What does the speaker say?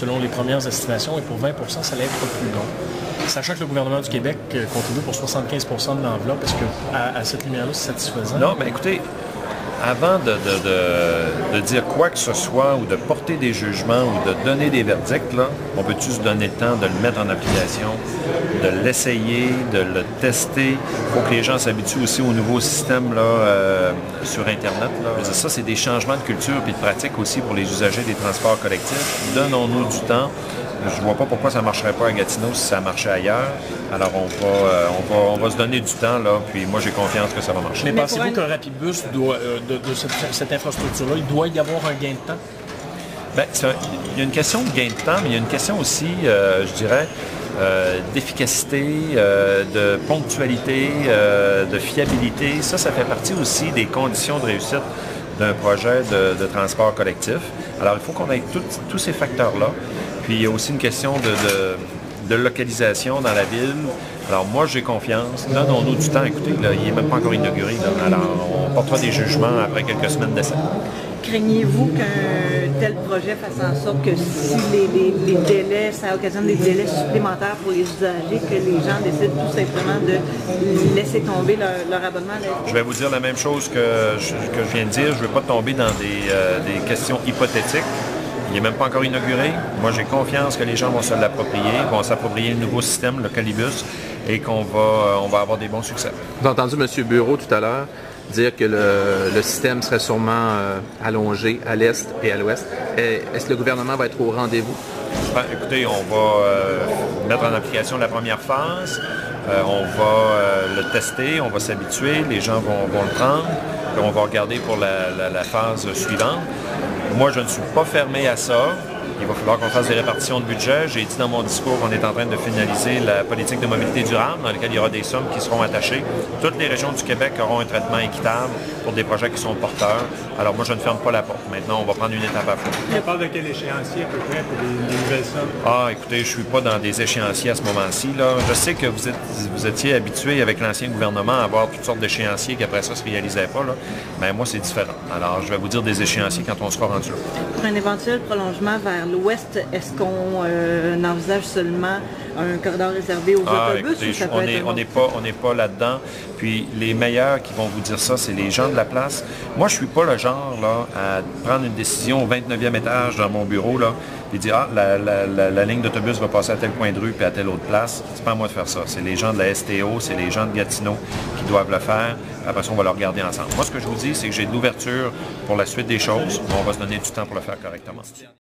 selon les premières estimations, et pour 20 ça allait être plus long. Sachant que le gouvernement du Québec contribue pour 75 de l'enveloppe, est-ce qu'à cette lumière-là, c'est satisfaisant? Non, mais écoutez, avant de dire quoi que ce soit ou de porter des jugements ou de donner des verdicts, là, on peut-tu se donner le temps de le mettre en application, de l'essayer, de le tester? Il faut que les gens s'habituent aussi au nouveau système là, sur Internet. Là. Ça, c'est des changements de culture et de pratique aussi pour les usagers des transports collectifs. Donnons-nous du temps. Je ne vois pas pourquoi ça ne marcherait pas à Gatineau si ça marchait ailleurs. Alors, on va se donner du temps, là, puis moi, j'ai confiance que ça va marcher. Mais pensez-vous qu'un Rapidbus, de cette infrastructure-là, il doit y avoir un gain de temps? Bien, il y a une question de gain de temps, mais il y a une question aussi, je dirais, d'efficacité, de ponctualité, de fiabilité. Ça fait partie aussi des conditions de réussite d'un projet de transport collectif. Alors, il faut qu'on ait tous ces facteurs-là. Puis, il y a aussi une question de localisation dans la ville. Alors, moi, j'ai confiance. Donnons-nous du temps. Écoutez, là, il n'est même pas encore inauguré. Là. Alors, on portera des jugements après quelques semaines d'essai. Craignez-vous qu'un tel projet fasse en sorte que si les délais, ça occasionne des délais supplémentaires pour les usagers, que les gens décident tout simplement de laisser tomber leur abonnement? Je vais vous dire la même chose que je viens de dire. Je ne veux pas tomber dans des questions hypothétiques. Il n'est même pas encore inauguré. Moi, j'ai confiance que les gens vont se l'approprier, vont s'approprier le nouveau système, le Calibus, et qu'on va avoir des bons succès. Vous avez entendu M. Bureau tout à l'heure dire que le système serait sûrement allongé à l'est et à l'ouest. Est-ce que le gouvernement va être au rendez-vous? Ben, écoutez, on va mettre en application la première phase. On va le tester, on va s'habituer, les gens vont le prendre, puis on va regarder pour la phase suivante. Moi, je ne suis pas fermé à ça. Il va falloir qu'on fasse des répartitions de budget. J'ai dit dans mon discours qu'on est en train de finaliser la politique de mobilité durable dans laquelle il y aura des sommes qui seront attachées. Toutes les régions du Québec auront un traitement équitable pour des projets qui sont porteurs. Alors moi, je ne ferme pas la porte. Maintenant, on va prendre une étape à fois. On parle de quel échéancier à peu près pour les nouvelles sommes? Ah, écoutez, je ne suis pas dans des échéanciers à ce moment-ci. Là. Je sais que vous étiez habitués avec l'ancien gouvernement à avoir toutes sortes d'échéanciers qui après ça ne se réalisaient pas. Là. Mais moi, c'est différent. Alors, je vais vous dire des échéanciers quand on sera rendu là. Pour un éventuel prolongement vers l'ouest, est-ce qu'on envisage seulement un corridor réservé aux autobus? Écoutez, ou ça peut on n'est pas là-dedans. Puis les meilleurs qui vont vous dire ça, c'est les gens de la place. Moi, je suis pas le genre là, à prendre une décision au 29e étage dans mon bureau là, et dire la ligne d'autobus va passer à tel coin de rue puis à telle autre place. C'est pas à moi de faire ça. C'est les gens de la STO, c'est les gens de Gatineau qui doivent le faire. Après ça, on va le regarder ensemble. Moi, ce que je vous dis, c'est que j'ai de l'ouverture pour la suite des choses. On va se donner du temps pour le faire correctement.